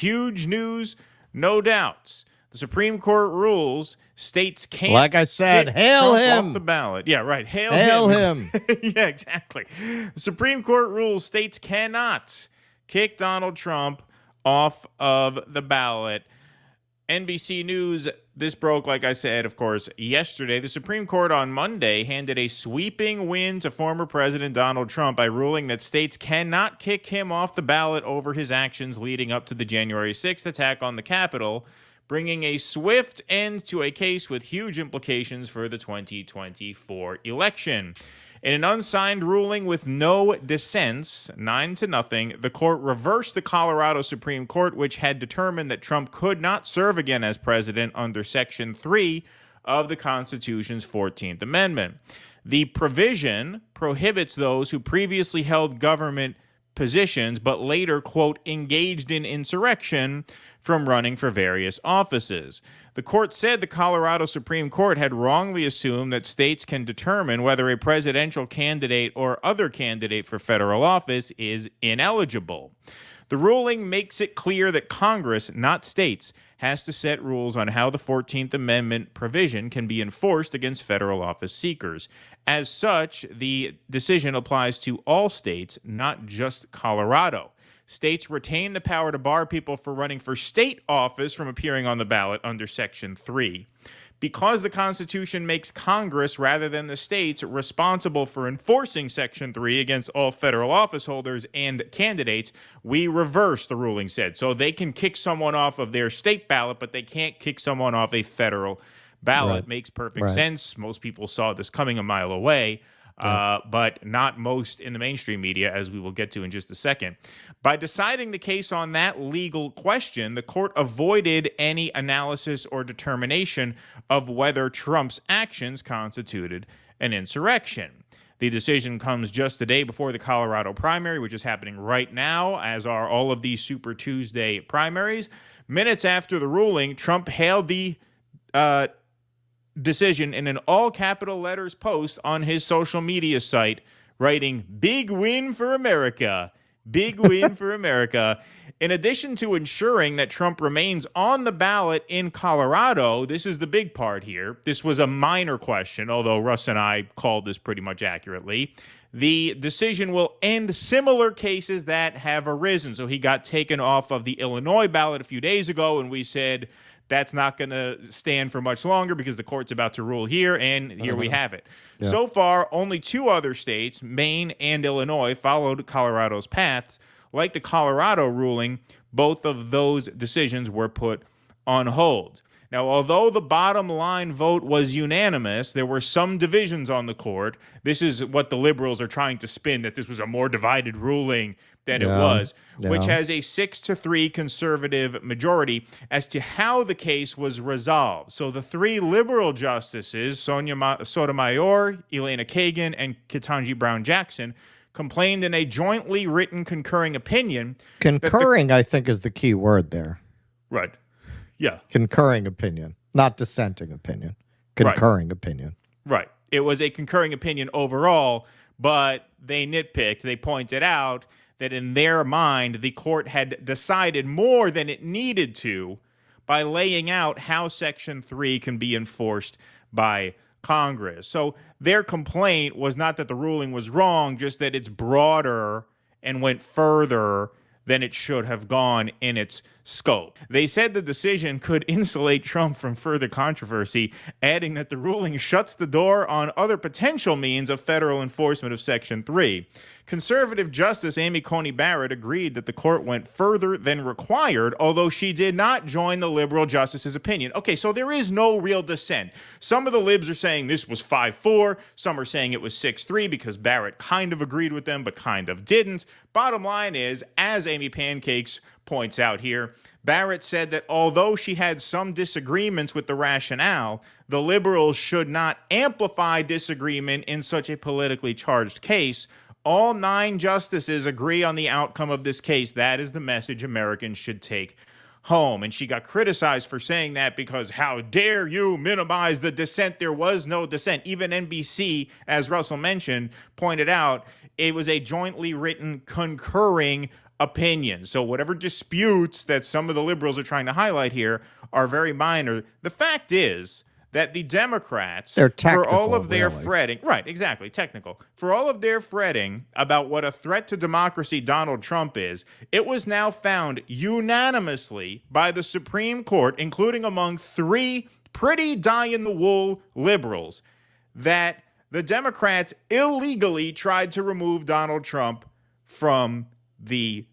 Huge news, no doubts. The Supreme Court rules states can't, like I said, hail Trump him off the ballot. Yeah, right. Hail him. Yeah, exactly. The Supreme Court rules states cannot kick Donald Trump off of the ballot. NBC News, this broke, like I said, of course, yesterday. The Supreme Court on Monday handed a sweeping win to former President Donald Trump by ruling that states cannot kick him off the ballot over his actions leading up to the January 6th attack on the Capitol, bringing a swift end to a case with huge implications for the 2024 election. In an unsigned ruling with no dissents, 9-0, the court reversed the Colorado Supreme Court, which had determined that Trump could not serve again as president under Section 3 of the Constitution's 14th Amendment. The provision prohibits those who previously held government positions but later, quote, engaged in insurrection from running for various offices. The court said the Colorado Supreme Court had wrongly assumed that states can determine whether a presidential candidate or other candidate for federal office is ineligible. The ruling makes it clear that Congress, not states, has to set rules on how the 14th Amendment provision can be enforced against federal office seekers. As such, the decision applies to all states, not just Colorado. States retain the power to bar people for running for state office from appearing on the ballot under Section 3. Because the Constitution makes Congress, rather than the states, responsible for enforcing Section 3 against all federal office holders and candidates, we reverse, the ruling said. So they can kick someone off of their state ballot, but they can't kick someone off a federal ballot. Right. Makes perfect sense. Most people saw this coming a mile away. But not most in the mainstream media, as we will get to in just a second. By deciding the case on that legal question, the court avoided any analysis or determination of whether Trump's actions constituted an insurrection. The decision comes just a day before the Colorado primary, which is happening right now, as are all of these Super Tuesday primaries. Minutes after the ruling, Trump hailed the decision in an all capital letters post on his social media site, writing, "Big win for America. Big win for America." In addition to ensuring that Trump remains on the ballot in Colorado, this is the big part here. This was a minor question, although Russ and I called this pretty much accurately. The decision will end similar cases that have arisen. So he got taken off of the Illinois ballot a few days ago, and we said, that's not going to stand for much longer because the court's about to rule here, and here we have it. Yeah. So far, only two other states, Maine and Illinois, followed Colorado's paths. Like the Colorado ruling, both of those decisions were put on hold. Now, although the bottom line vote was unanimous, there were some divisions on the court. This is what the liberals are trying to spin, that this was a more divided ruling than it was, which has a 6-3 conservative majority as to how the case was resolved. So the three liberal justices, Sonia Sotomayor, Elena Kagan, and Ketanji Brown Jackson, complained in a jointly written concurring opinion. Concurring, I think, is the key word there. Right. Yeah. Concurring opinion, not dissenting opinion. Concurring opinion. Right. It was a concurring opinion overall, but they nitpicked. They pointed out that in their mind, the court had decided more than it needed to by laying out how Section 3 can be enforced by Congress. So their complaint was not that the ruling was wrong, just that it's broader and went further than it should have gone in its scope. They said the decision could insulate Trump from further controversy, adding that the ruling shuts the door on other potential means of federal enforcement of Section 3. Conservative Justice Amy Coney Barrett agreed that the court went further than required, although she did not join the liberal justice's opinion. Okay, so there is no real dissent. Some of the libs are saying this was 5-4. Some are saying it was 6-3 because Barrett kind of agreed with them, but kind of didn't. Bottom line is, as Amy Pancakes points out here, Barrett said that although she had some disagreements with the rationale, the liberals should not amplify disagreement in such a politically charged case. All 9 justices agree on the outcome of this case. That is the message Americans should take home. And she got criticized for saying that because how dare you minimize the dissent? There was no dissent. Even NBC, as Russell mentioned, pointed out it was a jointly written concurring opinion. So whatever disputes that some of the liberals are trying to highlight here are very minor. The fact is that the Democrats, They're technical, for all of their really. fretting, right, exactly, technical, for all of their fretting about what a threat to democracy Donald Trump is, it was now found unanimously by the Supreme Court, including among 3 pretty die-in-the-wool liberals, that the Democrats illegally tried to remove Donald Trump from the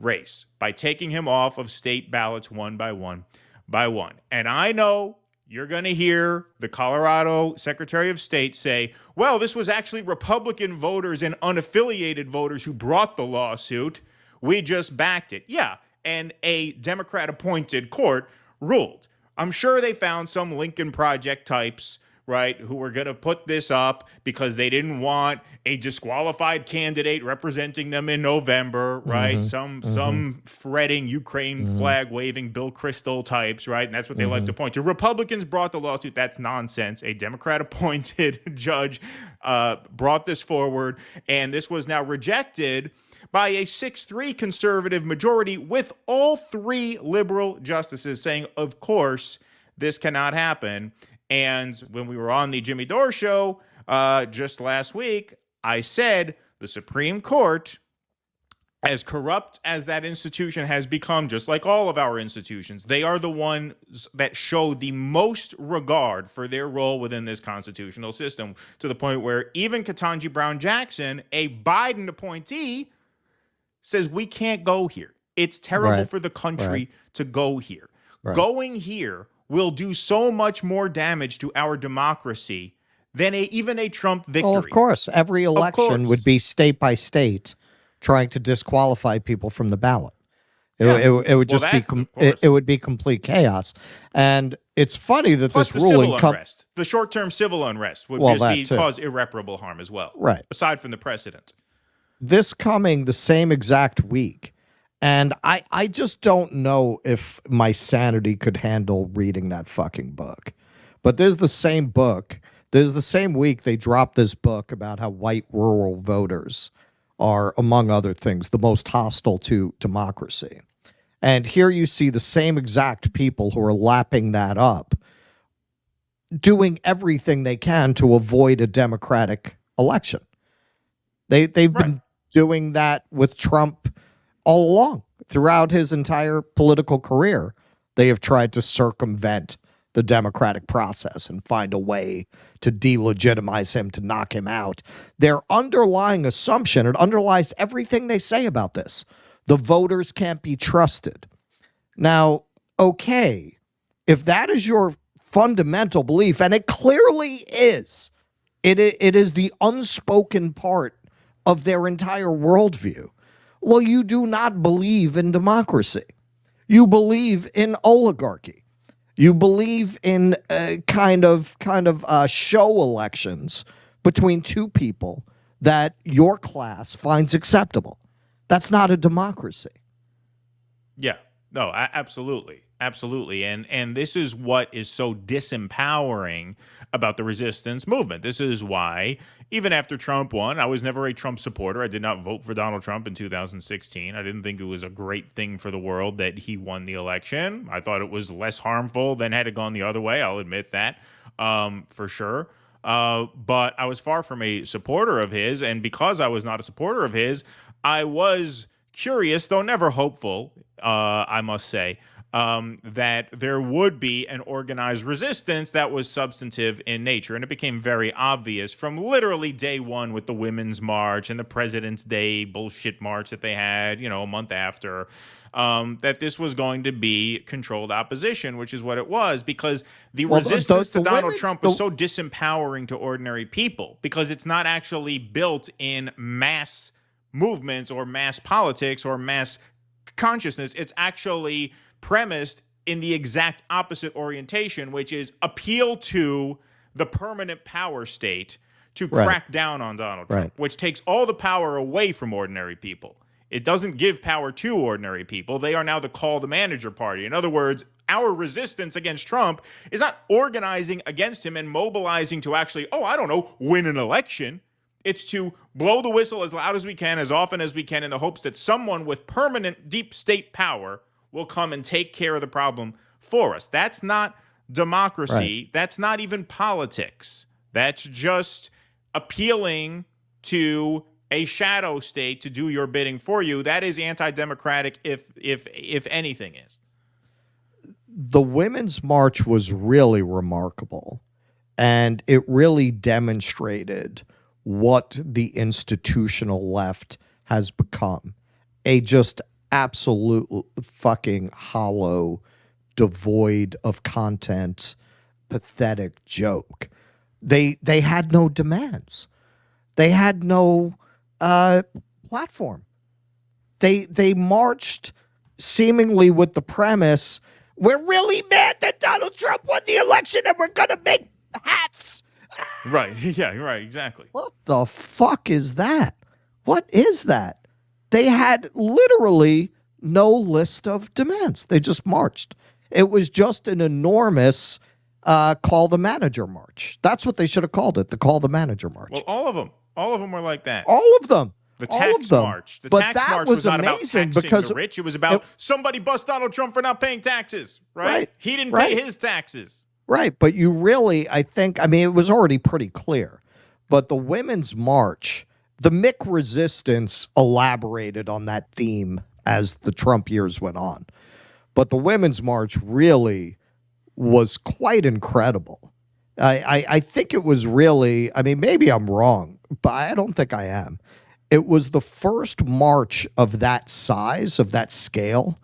race by taking him off of state ballots one by one by one. And I know you're going to hear the Colorado Secretary of State say, well, this was actually Republican voters and unaffiliated voters who brought the lawsuit. We just backed it. Yeah, and a Democrat-appointed court ruled. I'm sure they found some Lincoln Project types, right, who were going to put this up because they didn't want a disqualified candidate representing them in November, right? Some fretting Ukraine flag waving Bill Kristol types, right? And that's what they like to point to. Republicans brought the lawsuit. That's nonsense. A Democrat appointed judge brought this forward, and this was now rejected by a 6-3 conservative majority, with all 3 liberal justices saying, of course, this cannot happen. And when we were on the Jimmy Dore show just last week, I said the Supreme Court, as corrupt as that institution has become, just like all of our institutions, they are the ones that show the most regard for their role within this constitutional system, to the point where even Ketanji Brown Jackson, a Biden appointee, says we can't go here. It's terrible for the country to go here. Going here will do so much more damage to our democracy than even a Trump victory. Well, of course, every election would be state by state trying to disqualify people from the ballot. It would just it would be complete chaos. And it's funny that plus this ruling comes. The short-term civil unrest would cause irreparable harm as well. Right. Aside from the precedent. This coming the same exact week. And I just don't know if my sanity could handle reading that fucking book. But there's the same book. There's the same week they dropped this book about how white rural voters are, among other things, the most hostile to democracy. And here you see the same exact people who are lapping that up, doing everything they can to avoid a democratic election. They've been doing that with Trump all along. Throughout his entire political career, they have tried to circumvent the democratic process and find a way to delegitimize him, to knock him out. Their underlying assumption, it underlies everything they say about this. The voters can't be trusted. Now, okay, if that is your fundamental belief, and it clearly is, it is the unspoken part of their entire worldview. Well, you do not believe in democracy. You believe in oligarchy. You believe in kind of show elections between 2 people that your class finds acceptable. That's not a democracy. Yeah, no, absolutely. Absolutely. And this is what is so disempowering about the resistance movement. This is why, even after Trump won, I was never a Trump supporter. I did not vote for Donald Trump in 2016. I didn't think it was a great thing for the world that he won the election. I thought it was less harmful than had it gone the other way. I'll admit that for sure. But I was far from a supporter of his. And because I was not a supporter of his, I was curious, though never hopeful, I must say, that there would be an organized resistance that was substantive in nature. And it became very obvious from literally day one with the Women's March and the President's Day bullshit march that they had, a month after, that this was going to be controlled opposition, which is what it was, because the resistance to Donald Trump was so disempowering to ordinary people, because it's not actually built in mass movements or mass politics or mass consciousness. It's actually premised in the exact opposite orientation, which is appeal to the permanent power state to crack down on Donald Trump, which takes all the power away from ordinary people. It doesn't give power to ordinary people. They are now the call the manager party. In other words, our resistance against Trump is not organizing against him and mobilizing to actually, win an election. It's to blow the whistle as loud as we can, as often as we can, in the hopes that someone with permanent deep state power will come and take care of the problem for us. That's not democracy. Right. That's not even politics. That's just appealing to a shadow state to do your bidding for you. That is anti-democratic, if anything is. The Women's March was really remarkable, and it really demonstrated what the institutional left has become. A just absolute fucking hollow, devoid of content, pathetic joke. They had no demands. They had no platform. They marched seemingly with the premise, we're really mad that Donald Trump won the election and we're going to make hats. Right. Yeah, right. Exactly. What the fuck is that? What is that? They had literally no list of demands. They just marched. It was just an enormous call the manager march. That's what they should have called it, the call the manager march. Well, all of them were like that. All of them. The tax march. The tax march was not about taxing the rich. It was about somebody bust Donald Trump for not paying taxes, right? He didn't pay his taxes. Right. But you really, it was already pretty clear. But the Women's March, the Mick resistance elaborated on that theme as the Trump years went on. But the Women's March really was quite incredible. I think it was really, maybe I'm wrong, but I don't think I am. It was the first march of that size, of that scale,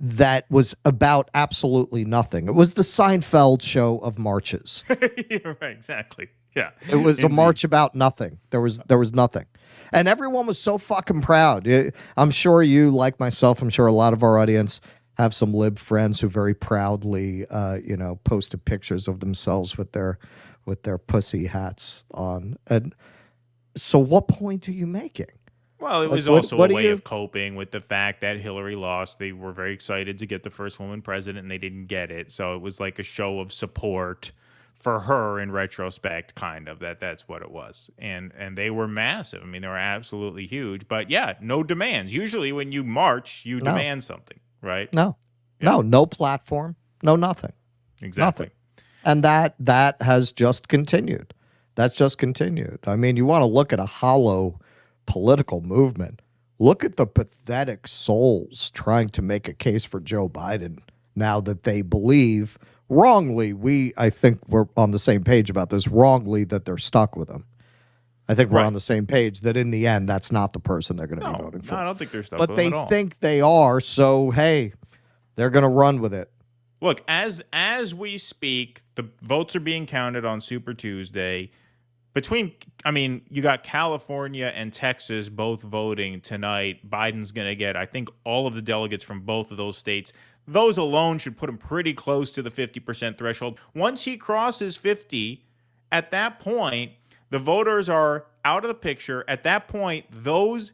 that was about absolutely nothing. It was the Seinfeld show of marches. Right, exactly. Yeah. It was a march about nothing. There was nothing. And everyone was so fucking proud. I'm sure you, like myself, I'm sure a lot of our audience have some lib friends who very proudly, posted pictures of themselves with their pussy hats on. And so what point are you making? Well, it was also a way of coping with the fact that Hillary lost. They were very excited to get the first woman president, and they didn't get it. So it was like a show of support for her in retrospect, kind of. That's what it was. And they were massive. They were absolutely huge. But yeah, no demands. Usually when you march, you demand something, right? No platform, no nothing. Exactly. Nothing. And that has just continued. That's just continued. You want to look at a hollow political movement. Look at the pathetic souls trying to make a case for Joe Biden now that they believe wrongly. I think we're on the same page about this, wrongly, that they're stuck with him. I think we're on the same page that in the end, that's not the person they're going to be voting for. No, I don't think they're stuck with him at all. But they think they are. So, hey, they're going to run with it. Look, as we speak, the votes are being counted on Super Tuesday. You got California and Texas both voting tonight. Biden's going to get, I think, all of the delegates from both of those states. Those alone should put him pretty close to the 50% threshold. Once he crosses 50, at that point, the voters are out of the picture. At that point, those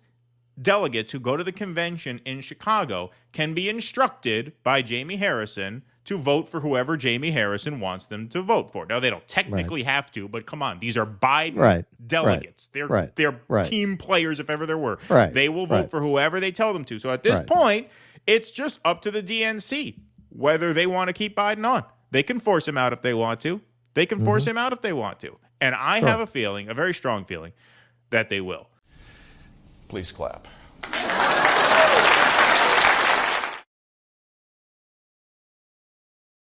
delegates who go to the convention in Chicago can be instructed by Jamie Harrison to vote for whoever Jamie Harrison wants them to vote for. Now, they don't technically have to, but come on. These are Biden delegates. They're team players, if ever there were. They will vote for whoever they tell them to. So at this point, it's just up to the DNC whether they want to keep Biden on. They can force him out if they want to. They can force him out if they want to. And I have a feeling, a very strong feeling, that they will. Please clap.